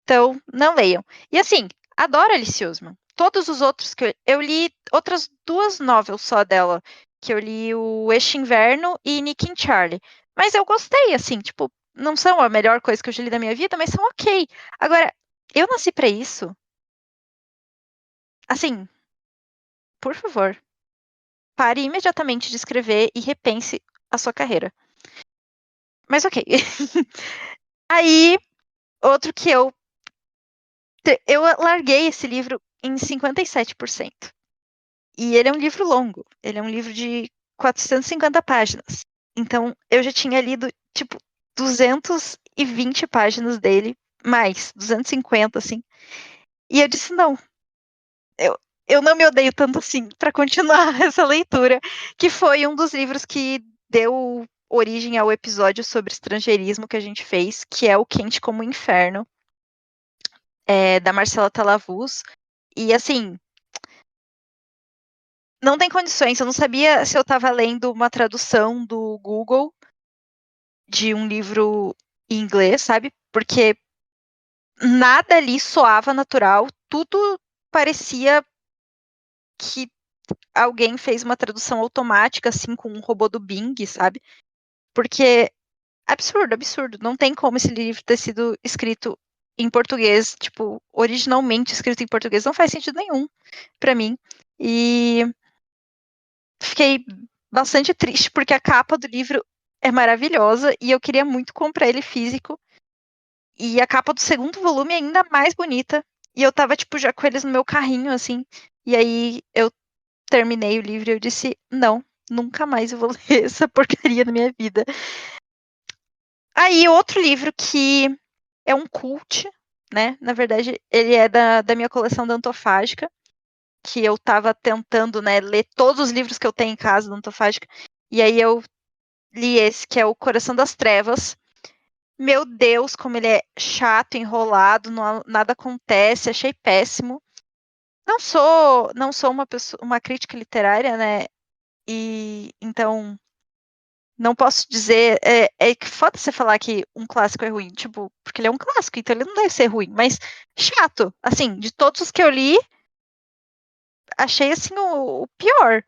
Então, não leiam. E assim, adoro Alice Oseman. Todos os outros que eu li, outras 2 novels só dela, que eu li o Este Inverno e Nick and Charlie. Mas eu gostei, assim, tipo, não são a melhor coisa que eu já li da minha vida, mas são ok. Agora, Eu Nasci Pra Isso, assim, por favor, pare imediatamente de escrever e repense a sua carreira. Mas ok. Aí, outro que eu larguei esse livro em 57%. E ele é um livro longo. Ele é um livro de 450 páginas. Então, eu já tinha lido, tipo, 220 páginas dele, mais 250, assim. E eu disse, não, eu não me odeio tanto assim para continuar essa leitura, que foi um dos livros que deu origem ao episódio sobre estrangeirismo que a gente fez, que é O Quente como o Inferno, da Marcela Talavuz. E, assim, não tem condições. Eu não sabia se eu estava lendo uma tradução do Google de um livro em inglês, sabe? Porque nada ali soava natural, tudo parecia que alguém fez uma tradução automática, assim, com um robô do Bing, sabe? Porque absurdo, absurdo. Não tem como esse livro ter sido escrito em português, tipo, originalmente escrito em português. Não faz sentido nenhum para mim. E fiquei bastante triste, porque a capa do livro é maravilhosa e eu queria muito comprar ele físico. E a capa do segundo volume é ainda mais bonita. E eu tava, tipo, já com eles no meu carrinho, assim. E aí eu terminei o livro e eu disse, não, nunca mais eu vou ler essa porcaria na minha vida. Aí, outro livro que é um cult, né? Na verdade, ele é da minha coleção da Antofágica, que eu tava tentando, né, ler todos os livros que eu tenho em casa da Antofágica. E aí eu li esse, que é O Coração das Trevas. Meu Deus, como ele é chato, enrolado, nada acontece, achei péssimo. Não sou uma crítica literária, né? E então não posso dizer. É que foda você falar que um clássico é ruim, tipo, porque ele é um clássico, então ele não deve ser ruim, mas chato. Assim, de todos os que eu li, achei assim o pior.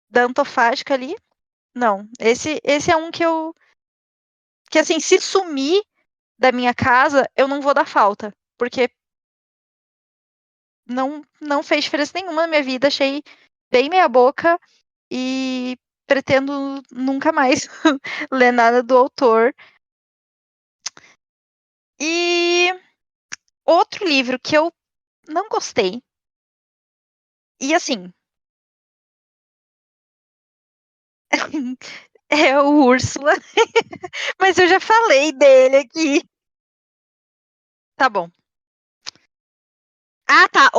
Da Antofágica ali, não. Esse é um que assim, se sumir da minha casa, eu não vou dar falta, porque não fez diferença nenhuma na minha vida, achei bem meia boca e pretendo nunca mais ler nada do autor. E outro livro que eu não gostei, e assim, É o Úrsula. Mas eu já falei dele aqui. Tá bom. Ah, tá.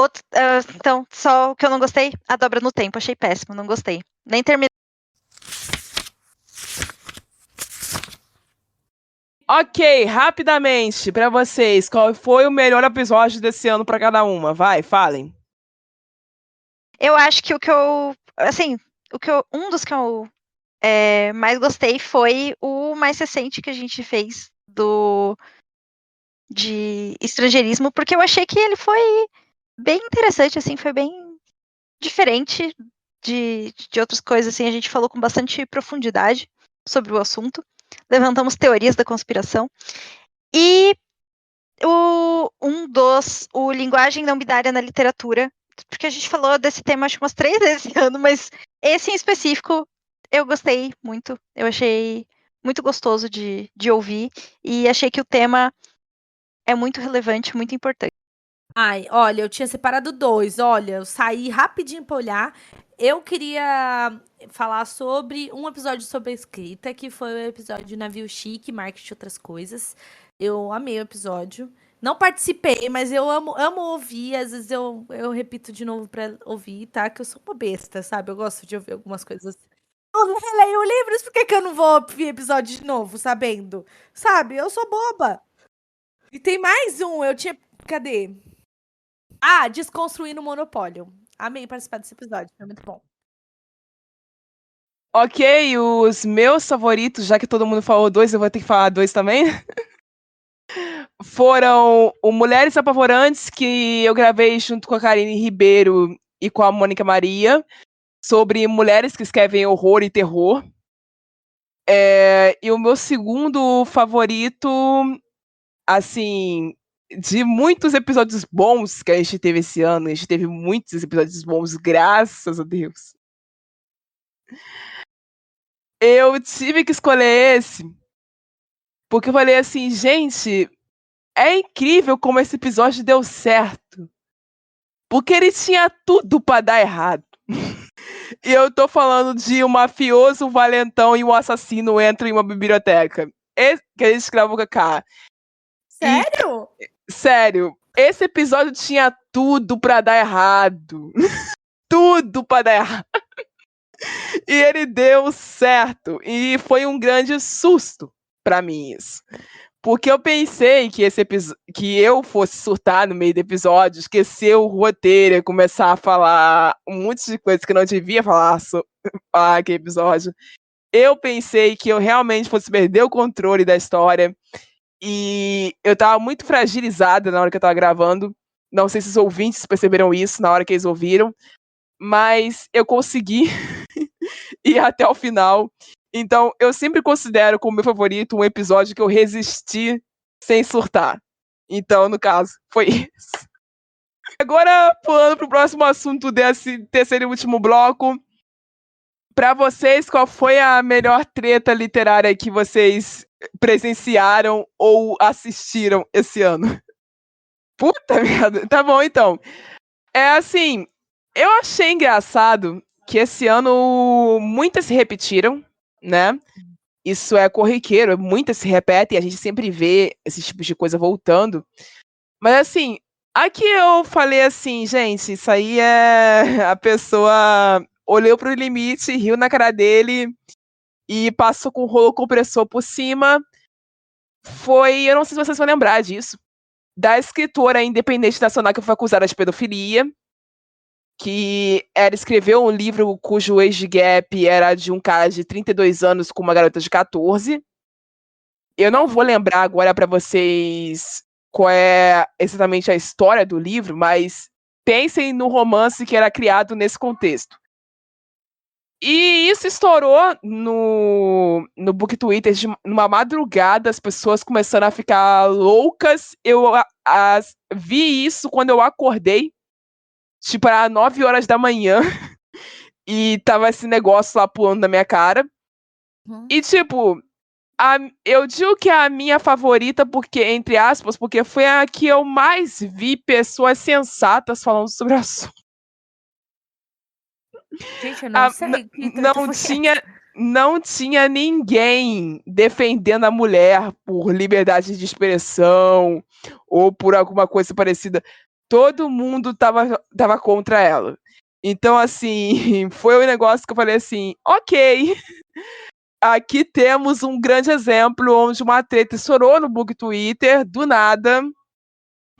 Então, só o que eu não gostei, a dobra no tempo. Achei péssimo, não gostei. Nem terminei. Ok, rapidamente, pra vocês, qual foi o melhor episódio desse ano pra cada uma? Vai, falem. Eu acho que assim, um dos que eu mais gostei foi o mais recente que a gente fez de estrangeirismo, porque eu achei que ele foi bem interessante, assim, foi bem diferente de outras coisas, assim, a gente falou com bastante profundidade sobre o assunto, levantamos teorias da conspiração, e o Linguagem Não Binária na Literatura, porque a gente falou desse tema acho que umas 3 vezes esse ano, mas esse em específico eu gostei muito, eu achei muito gostoso de ouvir, e achei que o tema é muito relevante, muito importante. Ai, olha, eu tinha separado 2. Olha, eu saí rapidinho pra olhar. Eu queria falar sobre um episódio sobre a escrita, que foi o episódio de Navio Chique, Marketing e Outras Coisas. Eu amei o episódio. Não participei, mas eu amo ouvir. Às vezes eu repito de novo pra ouvir, tá? Que eu sou uma besta, sabe? Eu gosto de ouvir algumas coisas. Eu releio livros, por que eu não vou ouvir episódio de novo, sabendo? Sabe? Eu sou boba. E tem mais um, eu tinha. Cadê? Ah, Desconstruindo o Monopólio. Amei participar desse episódio, foi muito bom. Ok, os meus favoritos, já que todo mundo falou 2, eu vou ter que falar 2 também. Foram o Mulheres Apavorantes, que eu gravei junto com a Karine Ribeiro e com a Mônica Maria, sobre mulheres que escrevem horror e terror. E o meu segundo favorito, assim, de muitos episódios bons que a gente teve esse ano, a gente teve muitos episódios bons, graças a Deus. Eu tive que escolher esse, porque eu falei assim, gente, é incrível como esse episódio deu certo. Porque ele tinha tudo pra dar errado. E eu tô falando de um mafioso, um valentão e um assassino entram em uma biblioteca. Que a gente escravo Kaká. Sério? Sério, esse episódio tinha tudo pra dar errado. Tudo pra dar errado. E ele deu certo. E foi um grande susto pra mim isso. Porque eu pensei que que eu fosse surtar no meio do episódio, esquecer o roteiro e começar a falar um monte de coisas que eu não devia falar aquele episódio. Eu pensei que eu realmente fosse perder o controle da história. E eu tava muito fragilizada na hora que eu tava gravando. Não sei se os ouvintes perceberam isso na hora que eles ouviram. Mas eu consegui ir até o final. Então, eu sempre considero como meu favorito um episódio que eu resisti sem surtar. Então, no caso, foi isso. Agora, pulando pro próximo assunto desse terceiro e último bloco. Pra vocês, qual foi a melhor treta literária que vocês presenciaram ou assistiram esse ano? Puta merda. Tá bom, então. É assim, eu achei engraçado que esse ano muitas se repetiram, né? Isso é corriqueiro, muitas se repetem, a gente sempre vê esses tipos de coisa voltando. Mas assim, aqui eu falei assim, gente, isso aí é a pessoa olhou pro limite, riu na cara dele e passou com o rolo compressor por cima. Eu não sei se vocês vão lembrar disso, da escritora independente nacional que foi acusada de pedofilia, que ela escreveu um livro cujo age gap era de um cara de 32 anos com uma garota de 14. Eu não vou lembrar agora para vocês qual é exatamente a história do livro, mas pensem no romance que era criado nesse contexto. E isso estourou no Book Twitter numa madrugada, as pessoas começando a ficar loucas. Eu vi isso quando eu acordei, tipo, era 9 horas da manhã, e tava esse negócio lá pulando na minha cara. E, tipo, eu digo que é a minha favorita, porque, entre aspas, porque foi a que eu mais vi pessoas sensatas falando sobre o assunto. Gente, eu não sei que treta Não foi tinha, não tinha ninguém defendendo a mulher por liberdade de expressão ou por alguma coisa parecida. Todo mundo tava contra ela. Então, assim, foi um negócio que eu falei assim, ok, aqui temos um grande exemplo onde uma treta estourou no Book Twitter, do nada,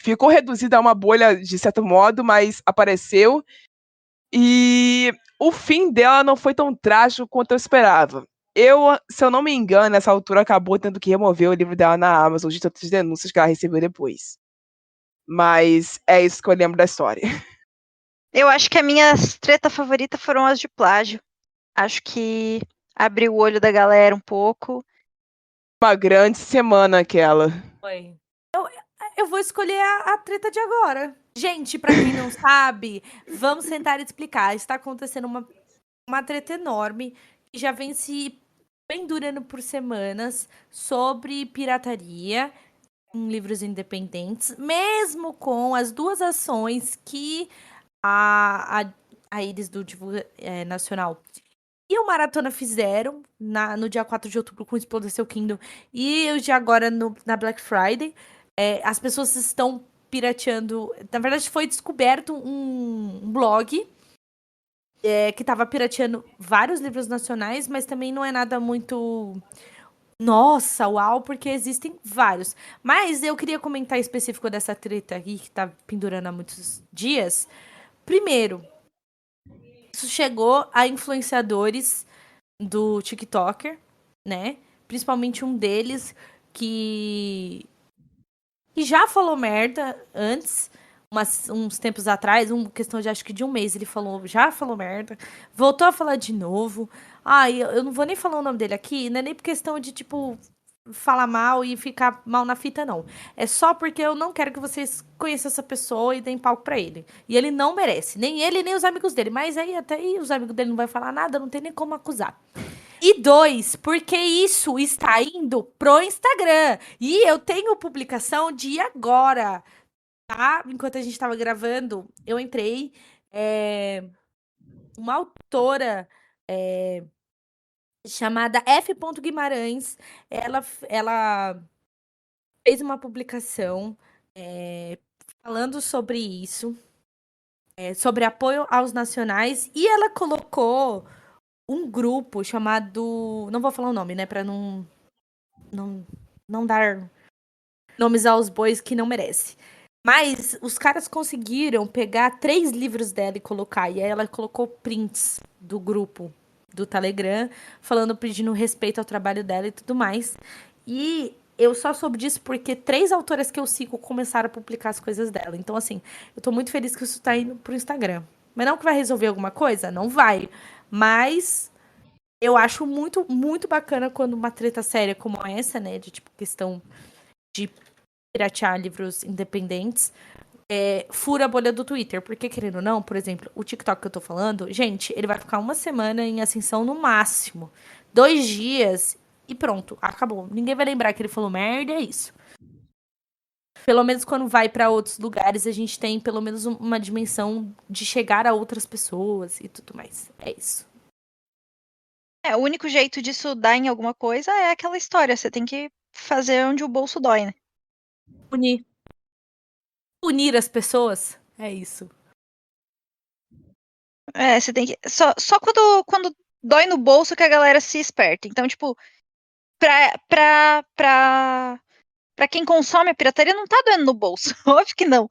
ficou reduzida a uma bolha de certo modo, mas apareceu, e o fim dela não foi tão trágico quanto eu esperava. Se eu não me engano, nessa altura acabou tendo que remover o livro dela na Amazon de tantas denúncias que ela recebeu depois. Mas é isso que eu lembro da história. Eu acho que a minha treta favorita foram as de plágio. Acho que abriu o olho da galera um pouco. Uma grande semana aquela. Foi. Eu vou escolher a treta de agora. Gente, pra quem não sabe, vamos tentar explicar. Está acontecendo uma treta enorme que já vem se pendurando por semanas sobre pirataria em livros independentes, mesmo com as duas ações que a Iris do Divulga Nacional e o Maratona fizeram no dia 4 de outubro com o Explode Seu Kingdom e o de agora na Black Friday. As pessoas estão pirateando. Na verdade, foi descoberto um blog que estava pirateando vários livros nacionais, mas também não é nada muito. Nossa, uau, porque existem vários. Mas eu queria comentar específico dessa treta aqui, que tá pendurando há muitos dias. Primeiro, isso chegou a influenciadores do TikToker, né? Principalmente um deles que já falou merda antes, uns tempos atrás, questão de acho que de um mês, ele já falou merda, voltou a falar de novo. Eu não vou nem falar o nome dele aqui, não é nem por questão de, tipo, falar mal e ficar mal na fita, não. É só porque eu não quero que vocês conheçam essa pessoa e deem palco pra ele. E ele não merece, nem ele, nem os amigos dele. Mas aí até aí os amigos dele não vai falar nada, não tem nem como acusar. E 2, porque isso está indo pro Instagram. E eu tenho publicação de agora, tá? Enquanto a gente tava gravando, eu entrei. Uma autora chamada F. Guimarães, ela fez uma publicação falando sobre isso, sobre apoio aos nacionais, e ela colocou um grupo chamado... Não vou falar o nome, né? Pra não dar nomes aos bois que não merece. Mas os caras conseguiram pegar 3 livros dela e colocar. E aí ela colocou prints do grupo do Telegram, pedindo respeito ao trabalho dela e tudo mais. E eu só soube disso porque 3 autoras que eu sigo começaram a publicar as coisas dela. Então, assim, eu tô muito feliz que isso tá indo pro Instagram. Mas não que vai resolver alguma coisa? Não vai. Mas eu acho muito, muito bacana quando uma treta séria como essa, né, de tipo questão de piratear livros independentes, fura a bolha do Twitter. Porque, querendo ou não, por exemplo, o TikTok que eu tô falando, gente, ele vai ficar 1 semana em ascensão no máximo. 2 dias e pronto, acabou. Ninguém vai lembrar que ele falou merda, é isso. Pelo menos quando vai pra outros lugares, a gente tem pelo menos uma dimensão de chegar a outras pessoas e tudo mais. É isso. O único jeito disso dar em alguma coisa é aquela história. Você tem que fazer onde o bolso dói, né? Unir as pessoas. É isso. Você tem que... Só quando dói no bolso que a galera se esperta. Então, tipo, pra quem consome a pirataria não tá doendo no bolso. Óbvio que não.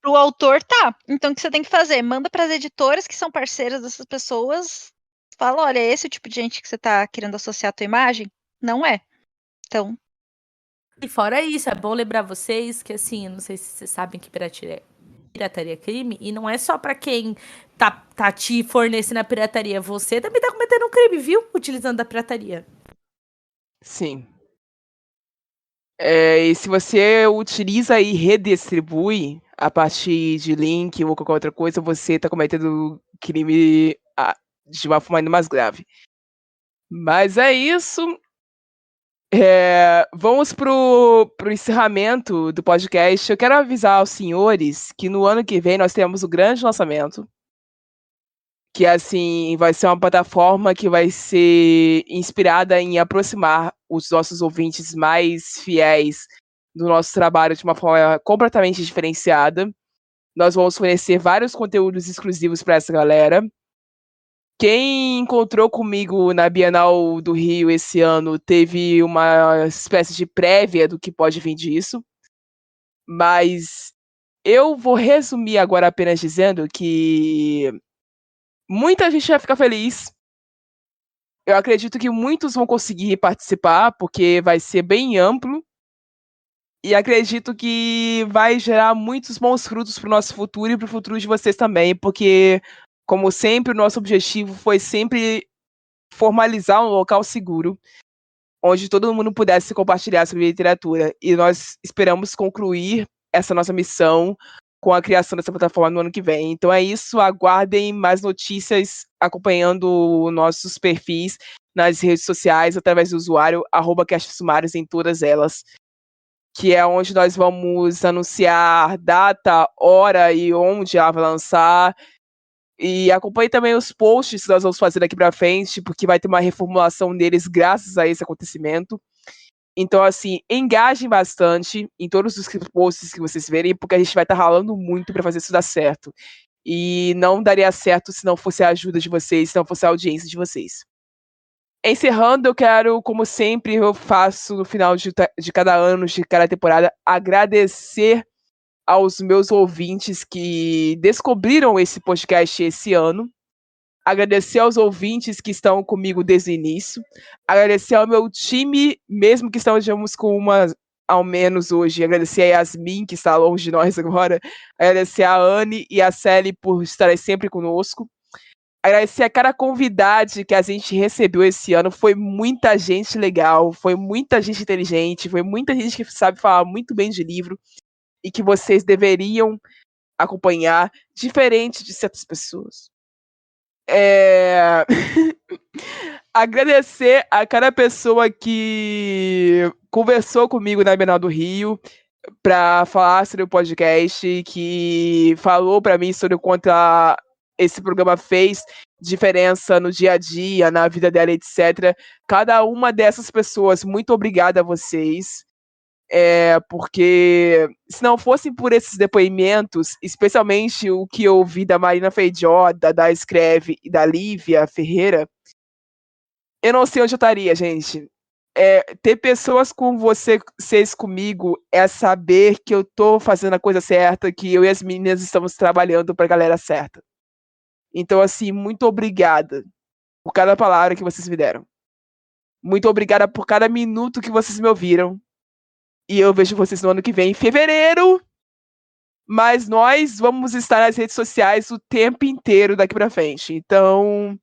Pro autor tá. Então, o que você tem que fazer? Manda pras editoras que são parceiras dessas pessoas. Fala, olha, é esse o tipo de gente que você tá querendo associar a tua imagem? Não é. Então... E fora isso, é bom lembrar vocês que, assim, eu não sei se vocês sabem que pirataria é crime, e não é só pra quem tá te fornecendo a pirataria. Você também tá cometendo um crime, viu? Utilizando a pirataria. Sim. E se você utiliza e redistribui a partir de link ou qualquer outra coisa, você tá cometendo crime de uma forma ainda mais grave. Mas é isso. Vamos pro encerramento do podcast. Eu quero avisar aos senhores que no ano que vem nós temos o grande lançamento, que assim vai ser uma plataforma que vai ser inspirada em aproximar os nossos ouvintes mais fiéis do nosso trabalho de uma forma completamente diferenciada. Nós vamos fornecer vários conteúdos exclusivos para essa galera. Quem encontrou comigo na Bienal do Rio esse ano teve uma espécie de prévia do que pode vir disso, mas eu vou resumir agora apenas dizendo que muita gente vai ficar feliz. Eu acredito que muitos vão conseguir participar, porque vai ser bem amplo. E acredito que vai gerar muitos bons frutos para o nosso futuro e para o futuro de vocês também, porque, como sempre, o nosso objetivo foi sempre formalizar um local seguro, onde todo mundo pudesse compartilhar sobre literatura. E nós esperamos concluir essa nossa missão com a criação dessa plataforma no ano que vem. Então é isso, aguardem mais notícias acompanhando nossos perfis nas redes sociais, através do usuário @castsumários em todas elas, que é onde nós vamos anunciar data, hora e onde ela vai lançar. E acompanhe também os posts que nós vamos fazer daqui pra frente, porque vai ter uma reformulação deles graças a esse acontecimento. Então, assim, engajem bastante em todos os posts que vocês verem, porque a gente vai estar ralando muito para fazer isso dar certo. E não daria certo se não fosse a ajuda de vocês, se não fosse a audiência de vocês. Encerrando, eu quero, como sempre eu faço no final de cada ano, de cada temporada, agradecer aos meus ouvintes que descobriram esse podcast esse ano. Agradecer aos ouvintes que estão comigo desde o início. Agradecer ao meu time, mesmo que estejamos com uma ao menos hoje. Agradecer a Yasmin, que está longe de nós agora. Agradecer a Anne e a Celi por estarem sempre conosco. Agradecer a cada convidado que a gente recebeu esse ano. Foi muita gente legal, foi muita gente inteligente, foi muita gente que sabe falar muito bem de livro e que vocês deveriam acompanhar, diferente de certas pessoas. Agradecer a cada pessoa que conversou comigo na Bienal do Rio para falar sobre o podcast, que falou para mim sobre o quanto esse programa fez diferença no dia a dia, na vida dela, etc. Cada uma dessas pessoas, muito obrigada a vocês. Porque se não fossem por esses depoimentos, especialmente o que eu ouvi da Marina Feijó, da Escreve e da Lívia Ferreira, eu não sei onde eu estaria, gente. Ter pessoas com vocês comigo é saber que eu tô fazendo a coisa certa, que eu e as meninas estamos trabalhando pra galera certa. Então, assim, muito obrigada por cada palavra que vocês me deram. Muito obrigada por cada minuto que vocês me ouviram. E eu vejo vocês no ano que vem, em fevereiro. Mas nós vamos estar nas redes sociais o tempo inteiro daqui pra frente. Então,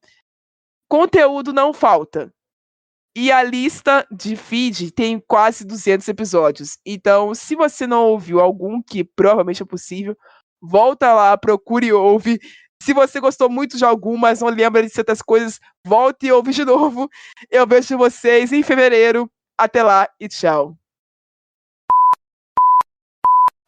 conteúdo não falta. E a lista de feed tem quase 200 episódios. Então, se você não ouviu algum, que provavelmente é possível, volta lá, procure e ouve. Se você gostou muito de algum, mas não lembra de certas coisas, volte e ouve de novo. Eu vejo vocês em fevereiro. Até lá e tchau.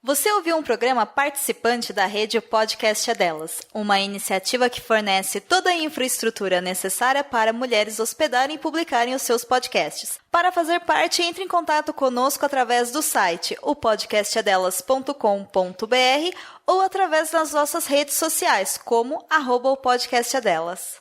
Você ouviu um programa participante da rede Podcast é Delas, uma iniciativa que fornece toda a infraestrutura necessária para mulheres hospedarem e publicarem os seus podcasts. Para fazer parte, entre em contato conosco através do site opodcastadelas.com.br ou através das nossas redes sociais, como @opodcastadelas.